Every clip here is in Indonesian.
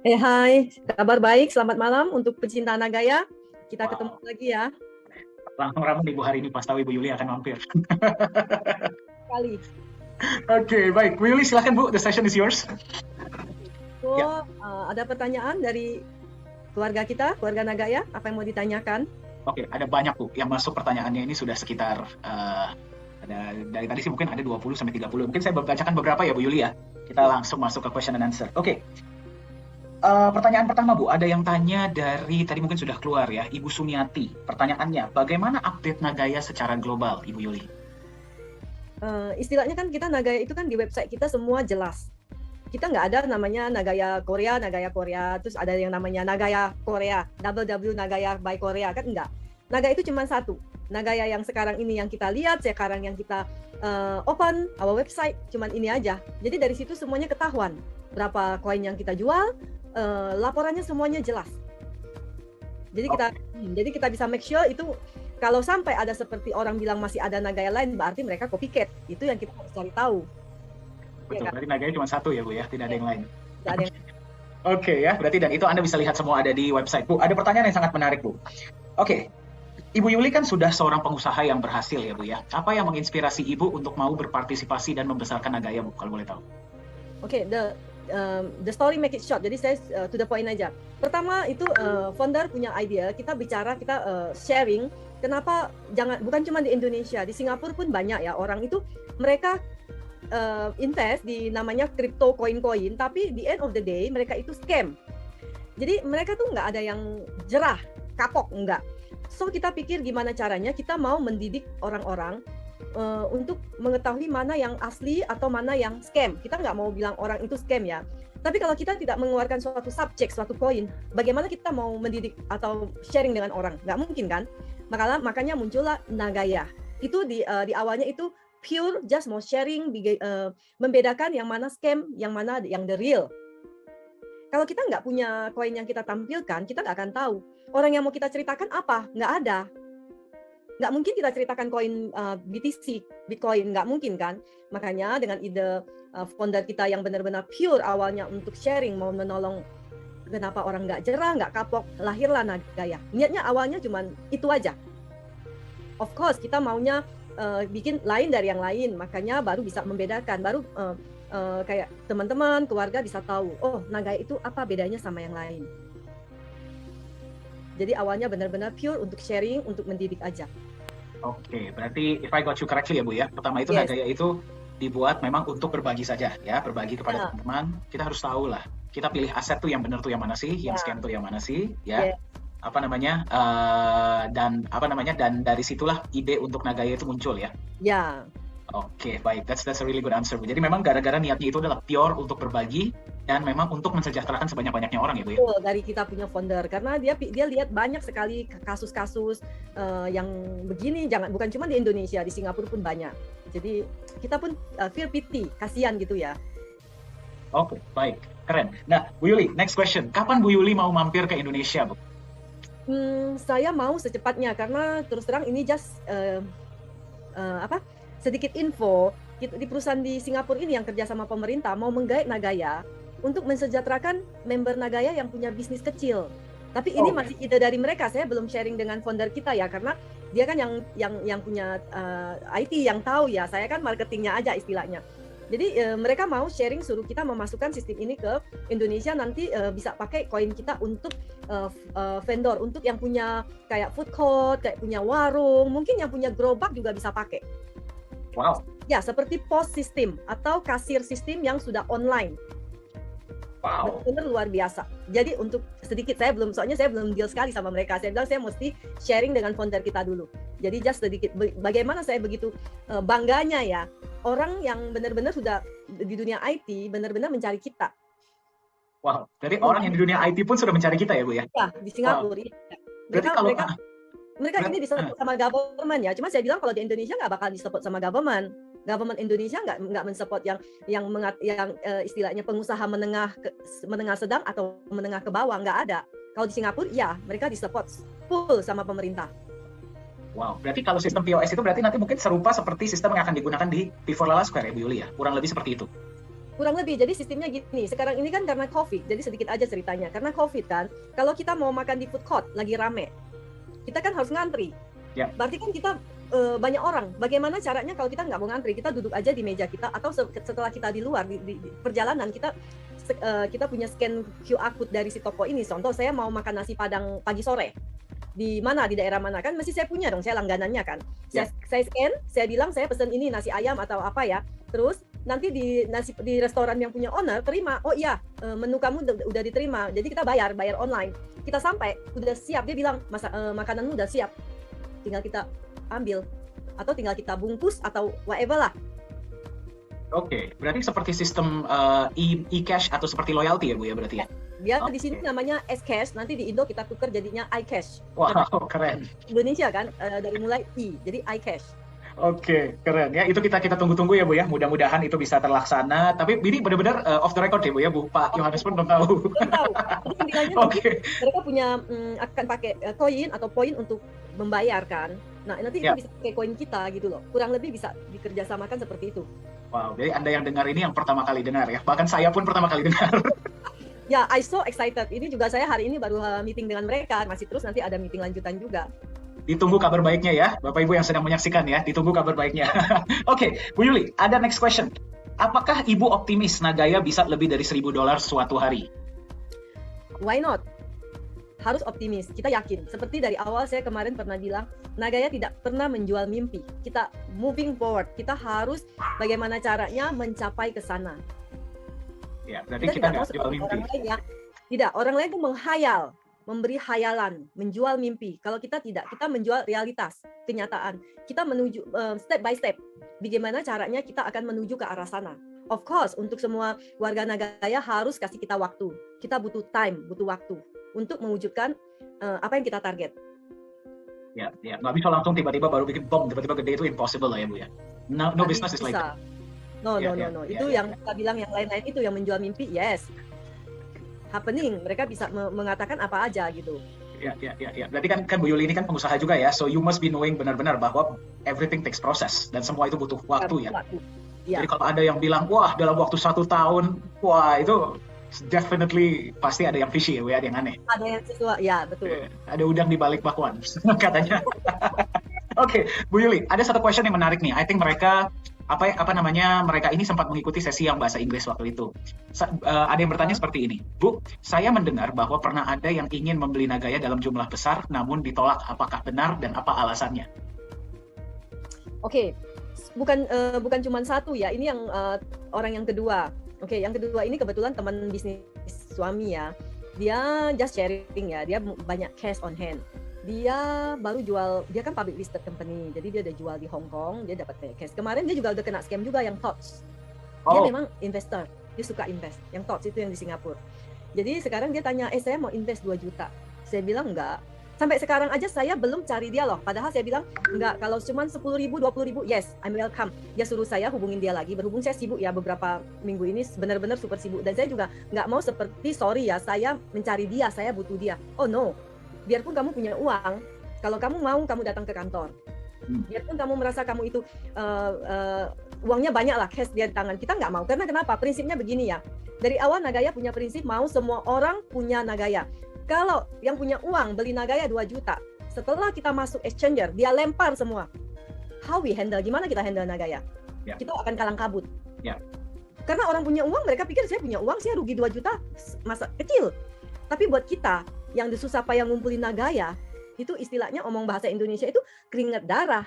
Hai, kabar baik, selamat malam untuk pecinta Nagaya. Kita ketemu Wow, lagi ya, langsung ramai Ibu hari ini pas tahu Ibu Yuli akan mampir. kali. Oke, baik. Bu Yuli silakan Bu, the session is yours. Ya, Ada pertanyaan dari keluarga kita, keluarga Nagaya, apa yang mau ditanyakan? oke. Ada banyak Bu yang masuk pertanyaannya ini sudah sekitar ada dari tadi sih mungkin ada 20 sampai 30. Mungkin saya bacakan beberapa ya Bu Yuli ya. Kita langsung masuk ke question and answer. Oke. Pertanyaan pertama Bu, ada yang tanya dari tadi mungkin sudah keluar ya, Ibu Sumiati. Pertanyaannya, bagaimana update Nagaya secara global, Ibu Yuli? Istilahnya kan kita Nagaya itu kan di website kita semua jelas. Kita nggak ada namanya Nagaya Korea, terus ada yang namanya Nagaya Korea, W Nagaya by Korea, kan enggak. Nagaya itu cuma satu. Nagaya yang sekarang ini yang kita lihat, sekarang yang kita open our website, cuman ini aja. Jadi dari situ semuanya ketahuan. Berapa koin yang kita jual, laporannya semuanya jelas. Jadi kita, Oke, jadi kita bisa make sure itu kalau sampai ada seperti orang bilang masih ada Nagaya lain, berarti mereka copycat. Itu yang kita harus cari tahu. Ya betul. kan? Berarti Nagaya cuma satu ya Bu ya, tidak ada Ya, yang lain. tidak ada yang Oke ya, berarti dan itu Anda bisa lihat semua ada di website. Bu, ada pertanyaan yang sangat menarik, Bu. Oke, Ibu Yuli kan sudah seorang pengusaha yang berhasil ya, Bu ya. Apa yang menginspirasi Ibu untuk mau berpartisipasi dan membesarkan Nagaya, Bu, kalau boleh tahu? Oke, the story make it short. Jadi saya to the point aja. Pertama itu founder punya idea, kita bicara, kita sharing. Kenapa bukan cuma di Indonesia, di Singapura pun banyak ya orang itu mereka invest di namanya crypto koin-koin, tapi di end of the day mereka itu scam. Jadi mereka tuh nggak ada yang jerah, kapok nggak. So kita pikir gimana caranya kita mau mendidik orang-orang untuk mengetahui mana yang asli atau mana yang scam. Kita nggak mau bilang orang itu scam ya. Tapi kalau kita tidak mengeluarkan suatu subjek, suatu koin, bagaimana kita mau mendidik atau sharing dengan orang? Nggak mungkin kan? Makanya muncullah Nagaya. Itu di awalnya itu pure just mau sharing, membedakan yang mana scam, yang mana yang the real. Kalau kita nggak punya koin yang kita tampilkan, kita nggak akan tahu. Orang yang mau kita ceritakan apa? Nggak ada. Nggak mungkin kita ceritakan koin BTC, Bitcoin, nggak mungkin kan. Makanya dengan ide founder kita yang benar-benar pure awalnya untuk sharing, mau menolong kenapa orang nggak jerah, nggak kapok, lahirlah Nagaya. Niatnya awalnya cuma itu aja. Of course kita maunya bikin lain dari yang lain, makanya baru bisa membedakan, baru kayak teman-teman, keluarga bisa tahu, oh Nagaya itu apa bedanya sama yang lain. Jadi awalnya benar-benar pure untuk sharing, untuk mendidik aja. Oke, berarti if I got you correctly ya, Bu ya. Pertama itu Yes. Nagaya itu dibuat memang untuk berbagi saja ya, berbagi kepada Ya, teman-teman. Kita harus tahu lah, kita pilih aset tuh yang benar tuh yang mana sih, yang ya, scam tuh yang mana sih, ya. ya. Apa namanya? Dan dari situlah ide untuk Nagaya itu muncul ya. Ya, Oke, baik. That's a really good answer, Bu. Jadi memang gara-gara niatnya itu adalah pure untuk berbagi dan memang untuk mensejahterakan sebanyak-banyaknya orang ya, Bu ya. betul dari kita punya founder karena dia lihat banyak sekali kasus-kasus yang begini, bukan cuma di Indonesia, di Singapura pun banyak. Jadi kita pun feel pity, kasihan gitu ya. Oke, baik. Keren. Nah, Bu Yuli, next question. Kapan Bu Yuli mau mampir ke Indonesia, Bu? Saya mau secepatnya karena terus terang ini just apa sedikit info di perusahaan di Singapura ini yang kerja sama pemerintah mau menggait Nagaya untuk mensejahterakan member Nagaya yang punya bisnis kecil. Tapi ini Oke. masih ide dari mereka. Saya belum sharing dengan founder kita ya karena dia kan yang punya IT yang tahu ya. Saya kan marketingnya aja istilahnya. Jadi mereka mau sharing suruh kita memasukkan sistem ini ke Indonesia nanti bisa pakai koin kita untuk vendor, untuk yang punya kayak food court, kayak punya warung, mungkin yang punya gerobak juga bisa pakai. Wow. Ya, seperti pos sistem atau kasir sistem yang sudah online. Wow. Benar-benar luar biasa. Jadi untuk sedikit soalnya saya belum deal sekali sama mereka. Saya bilang saya mesti sharing dengan founder kita dulu. Jadi just sedikit bagaimana saya begitu bangganya ya. Orang yang benar-benar sudah di dunia IT benar-benar mencari kita. Wow. Jadi orang yang di dunia IT pun sudah mencari kita ya, Bu ya? Ya, di Wow. Singapura. Ya. Berarti Mereka kalau mereka mereka ini disupport sama government ya. Cuma saya bilang kalau di Indonesia nggak bakal disupport sama government. Government Indonesia nggak mensupport yang istilahnya pengusaha menengah sedang atau menengah ke bawah, nggak ada. Kalau di Singapura ya mereka disupport full sama pemerintah. wow. Berarti kalau sistem POS itu berarti nanti mungkin serupa seperti sistem yang akan digunakan di P4 Lala Square ya, Bu Yuli ya? Kurang lebih seperti itu. Kurang lebih, jadi sistemnya gini, sekarang ini kan karena COVID, jadi sedikit aja ceritanya. Karena COVID kan, kalau kita mau makan di food court, lagi rame, kita kan harus ngantri. Berarti kan kita banyak orang. Bagaimana caranya kalau kita nggak mau ngantri, kita duduk aja di meja kita, atau setelah kita di luar, di perjalanan, kita punya scan QR code dari si toko ini. Contoh, saya mau makan nasi Padang pagi sore. Di mana, di daerah mana, kan mesti saya punya dong, saya langganannya kan. Saya scan, saya bilang saya pesen ini nasi ayam atau apa ya. Terus nanti di restoran yang punya owner terima, oh iya menu kamu udah diterima, jadi kita bayar online. Kita sampai udah siap, dia bilang makananmu udah siap, tinggal kita ambil atau tinggal kita bungkus atau whatever lah. Oke, berarti seperti sistem e-cash atau seperti loyalty ya Bu ya berarti ya? Dia di sini namanya S-Cash, nanti di Indo kita tukar jadinya iCash. Wow, keren. Indonesia kan dari mulai I, jadi iCash. Oke, keren ya. Itu kita tunggu-tunggu ya Bu ya. Mudah-mudahan itu bisa terlaksana. Tapi ini benar-benar off the record ya Bu ya, Bu. Pak Yohanes pun belum tahu. Belum tahu. Jadi intinya mereka punya akan pakai koin atau poin untuk membayar kan. Nah, nanti itu bisa pakai koin kita gitu loh. Kurang lebih bisa dikerjasamakan seperti itu. Wow, jadi Anda yang dengar ini yang pertama kali dengar ya. Bahkan saya pun pertama kali dengar. Ya, I so excited. Ini juga saya hari ini baru meeting dengan mereka. Masih terus nanti ada meeting lanjutan juga. Ditunggu kabar baiknya ya, Bapak Ibu yang sedang menyaksikan ya, ditunggu kabar baiknya. Oke, Bu Yuli, ada next question. Apakah Ibu optimis Nagaya bisa lebih dari $1.000 suatu hari? Why not? Harus optimis, kita yakin. Seperti dari awal saya kemarin pernah bilang, Nagaya tidak pernah menjual mimpi. Kita moving forward, kita harus bagaimana caranya mencapai ke sana. Ya, berarti kita nggak jual mimpi. Orang lain itu menghayal, memberi hayalan, menjual mimpi. Kalau kita tidak, kita menjual realitas, kenyataan. Kita menuju step by step. Bagaimana caranya kita akan menuju ke arah sana. Of course, untuk semua warga Nagaya harus kasih kita waktu. Kita butuh time, butuh waktu untuk mewujudkan apa yang kita target. Ya, nggak bisa langsung tiba-tiba baru bikin bom, tiba-tiba gede, itu impossible lah ya Bu ya. No business is like that. No. Itu yang kita bilang yang lain-lain itu yang menjual mimpi, yes. Happening, mereka bisa mengatakan apa aja gitu. Ya. Berarti kan Bu Yuli ini kan pengusaha juga ya, so you must be knowing benar-benar bahwa everything takes process dan semua itu butuh waktu ya. Jadi kalau ada yang bilang, wah dalam waktu 1 tahun, wah itu definitely pasti ada yang fishy ya, ada yang aneh. Ada yang sesuatu, ya betul. Ada udang di balik bakwan, katanya. Oke, Bu Yuli, ada satu question yang menarik nih. I think mereka mereka ini sempat mengikuti sesi yang bahasa Inggris waktu itu. Ada yang bertanya seperti ini, Bu, saya mendengar bahwa pernah ada yang ingin membeli Nagaya dalam jumlah besar, namun ditolak. Apakah benar dan apa alasannya? Oke, bukan cuma satu ya. Ini yang orang yang kedua. Oke, yang kedua ini kebetulan teman bisnis suami ya. Dia just sharing ya. Dia banyak cash on hand. Dia baru jual, dia kan public listed company, jadi dia udah jual di Hong Kong, dia dapat cash. Kemarin dia juga udah kena scam juga yang Tots. Dia memang investor, dia suka invest. Yang Tots itu yang di Singapura. Jadi sekarang dia tanya, saya mau invest 2 juta. Saya bilang enggak. Sampai sekarang aja saya belum cari dia loh. Padahal saya bilang enggak, kalau cuma 10.000, 20.000, yes, I'm welcome. Dia suruh saya hubungin dia lagi. Berhubung saya sibuk ya beberapa minggu ini, benar-benar super sibuk. Dan saya juga nggak mau seperti, sorry ya, saya mencari dia, saya butuh dia. Oh no. Biarpun kamu punya uang, kalau kamu mau, kamu datang ke kantor. Biarpun kamu merasa kamu itu uangnya banyak lah, cash di tangan. Kita nggak mau, karena kenapa? Prinsipnya begini ya. Dari awal Nagaya punya prinsip mau semua orang punya Nagaya. Kalau yang punya uang beli Nagaya 2 juta, setelah kita masuk exchanger, dia lempar semua. How we handle? Gimana kita handle Nagaya? Kita akan kalang kabut. Karena orang punya uang, mereka pikir saya punya uang, saya rugi 2 juta, masa kecil. Tapi buat kita, yang susah payah ngumpulin Nagaya, itu istilahnya omong bahasa Indonesia itu keringat darah.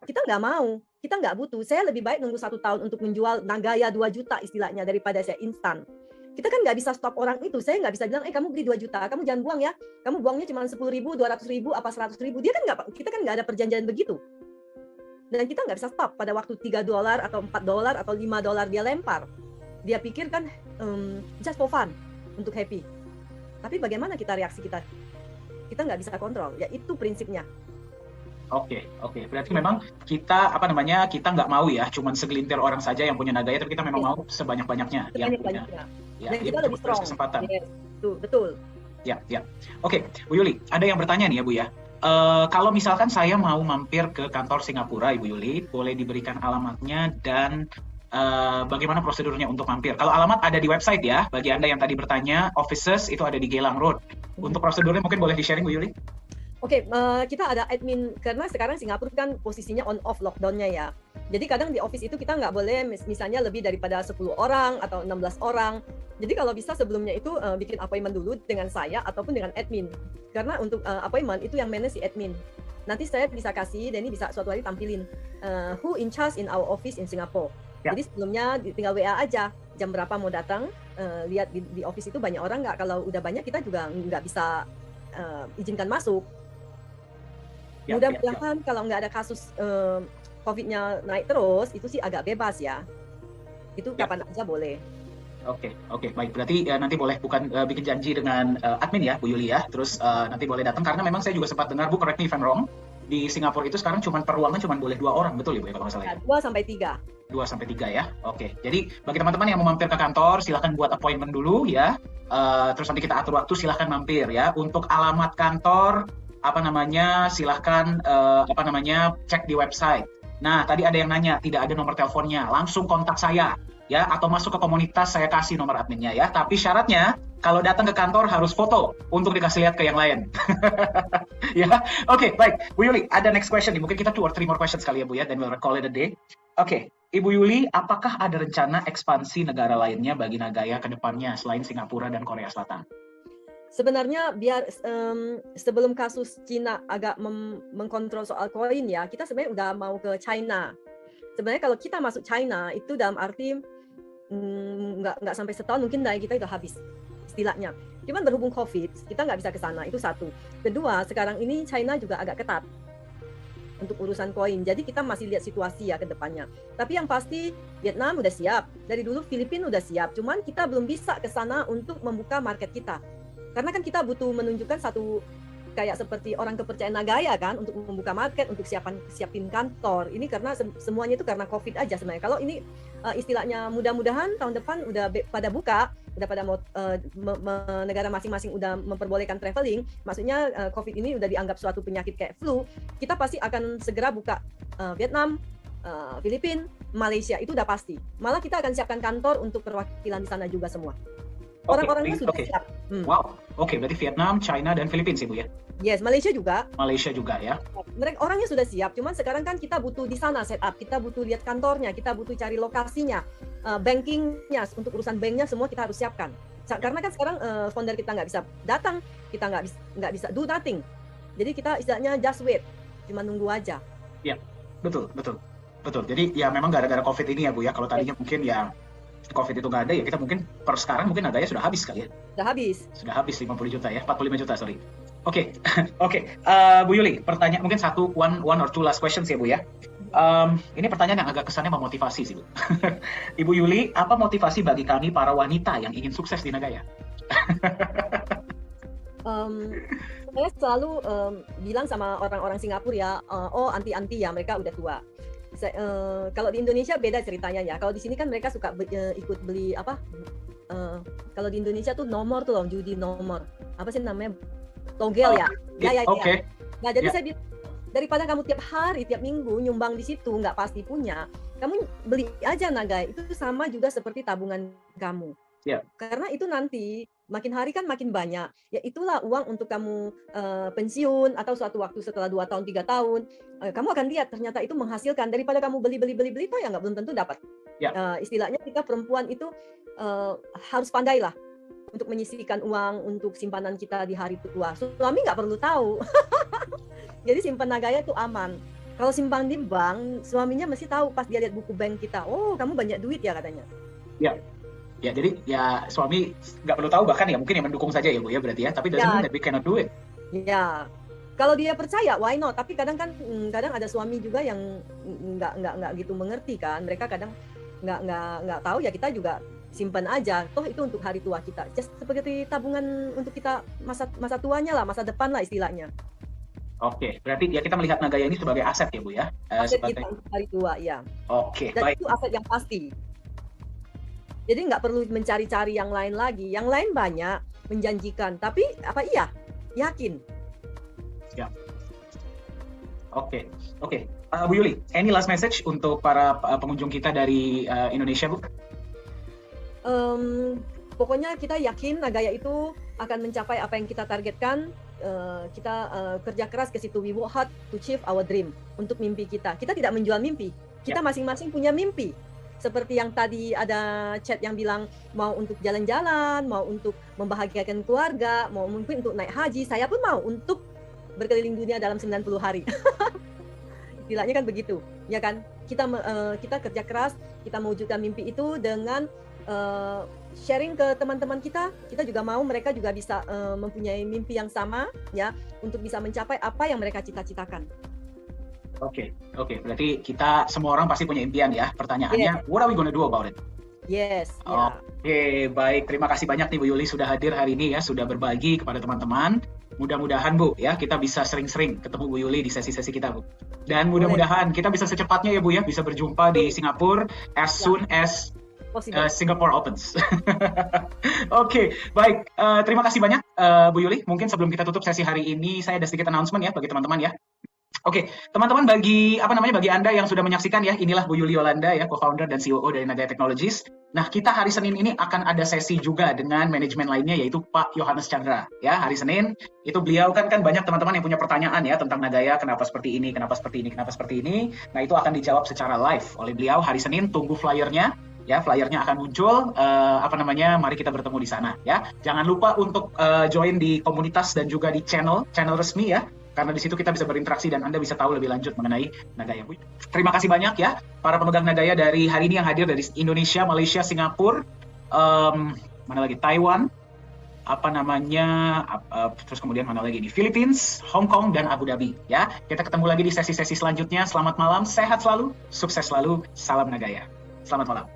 Kita nggak mau, kita nggak butuh. Saya lebih baik nunggu 1 tahun untuk menjual Nagaya 2 juta istilahnya daripada saya instan. Kita kan nggak bisa stop orang itu. Saya nggak bisa bilang, kamu beli 2 juta, kamu jangan buang ya. Kamu buangnya cuma 10.000, 200.000, apa 100.000. Dia kan kita kan nggak ada perjanjian begitu. Dan kita nggak bisa stop pada waktu $3 atau $4 atau $5 dia lempar. Dia pikir kan just for fun, untuk happy. Tapi bagaimana reaksi kita? Kita nggak bisa kontrol. Ya itu prinsipnya. Oke. Berarti memang kita kita nggak mau ya, cuman segelintir orang saja yang punya Nagaya, tapi kita memang mau sebanyak-banyaknya. Dan kita lebih strong. Kesempatan. Yes, betul. Ya. Oke, Bu Yuli, ada yang bertanya nih ya Bu ya. Kalau misalkan saya mau mampir ke kantor Singapura, Ibu Yuli, boleh diberikan alamatnya dan bagaimana prosedurnya untuk mampir. Kalau alamat ada di website ya, bagi Anda yang tadi bertanya, offices itu ada di Geylang Road. Untuk prosedurnya mungkin boleh di-sharing Bu Yuli? Oke, kita ada admin, karena sekarang Singapura kan posisinya on-off lockdown-nya ya. Jadi kadang di office itu kita nggak boleh misalnya lebih daripada 10 orang atau 16 orang. Jadi kalau bisa sebelumnya itu bikin appointment dulu dengan saya ataupun dengan admin. Karena untuk appointment itu yang manage si admin. Nanti saya bisa kasih, Denny bisa suatu hari tampilin who in charge in our office in Singapore. Ya. Jadi sebelumnya tinggal WA aja, jam berapa mau datang, lihat di office itu banyak orang nggak. Kalau udah banyak kita juga nggak bisa izinkan masuk. Ya, mudah-mudahan kalau nggak ada kasus COVID-nya naik terus, itu sih agak bebas ya. Itu kapan aja boleh. Oke, baik. Berarti nanti boleh bikin janji dengan admin ya, Bu Yuli ya. Terus nanti boleh datang, karena memang saya juga sempat dengar, Bu, correct me if I'm wrong, di Singapura itu sekarang per ruangan cuma boleh 2 orang, betul ya Bu ya kalau nggak salah ya? 2 sampai 3. 2 sampai 3 ya. Oke. Jadi bagi teman-teman yang mau mampir ke kantor, silahkan buat appointment dulu ya. Terus nanti kita atur waktu, silahkan mampir ya. Untuk alamat kantor, silahkan cek di website. Nah, tadi ada yang nanya, tidak ada nomor teleponnya, langsung kontak saya ya, atau masuk ke komunitas, saya kasih nomor adminnya ya. Tapi syaratnya, kalau datang ke kantor harus foto untuk dikasih lihat ke yang lain. Ya, oke, baik. Bu Yuli, ada next question nih. Mungkin kita 2 or 3 more questions kali ya Bu ya, then we'll call it a day. Oke, Ibu Yuli, apakah ada rencana ekspansi negara lainnya bagi Nagaya ke depannya selain Singapura dan Korea Selatan? Sebenarnya biar sebelum kasus Cina agak mengkontrol soal koin ya, kita sebenarnya udah mau ke China. Sebenarnya kalau kita masuk China itu dalam arti nggak sampai setahun mungkin daya kita udah habis istilahnya. Cuman berhubung COVID kita nggak bisa ke sana, itu satu. Kedua, sekarang ini China juga agak ketat untuk urusan koin. Jadi kita masih lihat situasi ya ke depannya. Tapi yang pasti Vietnam udah siap. Dari dulu Filipina udah siap. Cuman kita belum bisa ke sana untuk membuka market kita. Karena kan kita butuh menunjukkan satu kayak seperti orang kepercayaan Nagaya kan untuk membuka market, untuk siapin kantor. Ini karena semuanya itu karena COVID aja sebenarnya. Kalau ini istilahnya mudah-mudahan tahun depan udah pada buka, udah pada negara masing-masing udah memperbolehkan traveling, maksudnya COVID ini udah dianggap suatu penyakit kayak flu, kita pasti akan segera buka Vietnam, Filipina, Malaysia, itu udah pasti. Malah kita akan siapkan kantor untuk perwakilan di sana juga semua. Orang-orangnya sudah siap. Wow, berarti Vietnam, China, dan Filipina sih Bu ya? Yes, Malaysia juga. Malaysia juga ya? Mereka orangnya sudah siap, cuman sekarang kan kita butuh di sana setup, kita butuh lihat kantornya, kita butuh cari lokasinya, bankingnya, untuk urusan banknya semua kita harus siapkan. Karena kan sekarang founder kita nggak bisa datang, kita nggak bisa do nothing. Jadi kita istilahnya just wait, cuma nunggu aja. Iya, betul. Jadi ya memang gara-gara COVID ini ya Bu ya, kalau tadinya mungkin ya COVID itu nggak ada ya, kita mungkin per sekarang mungkin Nagaya sudah habis kali ya? Sudah habis 50 juta ya, 45 juta sorry. Oke. Bu Yuli, pertanyaan mungkin one or two last questions ya Bu ya. Ini pertanyaan yang agak kesannya memotivasi sih Bu. Ibu Yuli, apa motivasi bagi kami para wanita yang ingin sukses di Nagaya? Saya selalu bilang sama orang-orang Singapura ya, anti-anti ya, mereka udah tua. Kalau di Indonesia beda ceritanya ya. Kalau di sini kan mereka suka ikut beli apa? Kalau di Indonesia tuh nomor tuh loh, judi nomor. Apa sih namanya? Togel ya. Ya. Nah, jadi saya bilang, daripada kamu tiap hari, tiap minggu nyumbang di situ nggak pasti punya, kamu beli aja Nagaya. Itu sama juga seperti tabungan kamu. Yeah. Karena itu nanti makin hari kan makin banyak. Ya itulah uang untuk kamu pensiun atau suatu waktu setelah 2 tahun, 3 tahun, kamu akan lihat ternyata itu menghasilkan daripada kamu beli itu ya nggak belum tentu dapat. Yeah. Istilahnya kita perempuan itu harus pandai lah untuk menyisihkan uang untuk simpanan kita di hari tua. Suami nggak perlu tahu. Jadi simpan Nagaya itu aman. Kalau simpan di bank, suaminya mesti tahu pas dia lihat buku bank kita. Oh, kamu banyak duit ya katanya. Ya. Ya, jadi ya suami nggak perlu tahu, bahkan ya mungkin yang mendukung saja ya Bu ya berarti ya. Tapi doesn't mean that we cannot do it. Ya. Kalau dia percaya, why not? Tapi kadang ada suami juga yang nggak gitu mengerti kan. Mereka kadang nggak tahu ya, kita juga simpan aja. Toh itu untuk hari tua kita. Just seperti tabungan untuk kita masa tuanya lah, masa depan lah istilahnya. Oke, berarti ya kita melihat Nagaya ini sebagai aset ya Bu ya. Aset kita untuk hari tua ya. Oke, dan baik. Itu aset yang pasti. Jadi nggak perlu mencari-cari yang lain lagi. Yang lain banyak menjanjikan, tapi apa iya? Yakin. Ya. Oke, oke. Bu Yuli, any last message untuk para pengunjung kita dari Indonesia, Bu? Pokoknya kita yakin Nagaya itu akan mencapai apa yang kita targetkan. Kita kerja keras ke situ. We work hard to achieve our dream, untuk mimpi kita. Kita tidak menjual mimpi. Kita masing-masing punya mimpi. Seperti yang tadi ada chat yang bilang mau untuk jalan-jalan, mau untuk membahagiakan keluarga, mau mungkin untuk naik haji. Saya pun mau untuk berkeliling dunia dalam 90 hari. Istilahnya kan begitu, ya kan? Kita kerja keras, kita mewujudkan mimpi itu dengan sharing ke teman-teman kita. Kita juga mau mereka juga bisa mempunyai mimpi yang sama, ya, untuk bisa mencapai apa yang mereka cita-citakan. Oke. Berarti kita semua orang pasti punya impian ya. Pertanyaannya, what are we gonna do about it? Yes. Oke, baik. Terima kasih banyak nih Bu Yuli sudah hadir hari ini ya, sudah berbagi kepada teman-teman. Mudah-mudahan Bu ya, kita bisa sering-sering ketemu Bu Yuli di sesi-sesi kita Bu. Dan mudah-mudahan kita bisa secepatnya ya Bu ya, bisa berjumpa di Singapura as soon as Singapore opens. Oke, baik. Terima kasih banyak Bu Yuli. Mungkin sebelum kita tutup sesi hari ini, saya ada sedikit announcement ya bagi teman-teman ya. Oke, teman-teman, bagi Anda yang sudah menyaksikan ya, inilah Bu Yuli Yolanda ya, co-founder dan COO dari Nagaya Technologies. Nah, kita hari Senin ini akan ada sesi juga dengan manajemen lainnya, yaitu Pak Yohanes Chandra ya. Hari Senin itu beliau kan banyak teman-teman yang punya pertanyaan ya tentang Nagaya, kenapa seperti ini, kenapa seperti ini, kenapa seperti ini. Nah, itu akan dijawab secara live oleh beliau hari Senin. Tunggu flyernya. Ya, flyernya akan muncul. Mari kita bertemu di sana ya. Jangan lupa untuk join di komunitas dan juga di channel resmi ya, karena di situ kita bisa berinteraksi dan Anda bisa tahu lebih lanjut mengenai Nagaya. Terima kasih banyak ya para pemegang Nagaya dari hari ini yang hadir dari Indonesia, Malaysia, Singapura, Taiwan, terus kemudian mana lagi di Philippines, Hong Kong, dan Abu Dhabi ya. Kita ketemu lagi di sesi-sesi selanjutnya. Selamat malam, sehat selalu, sukses selalu, salam Nagaya. Selamat malam.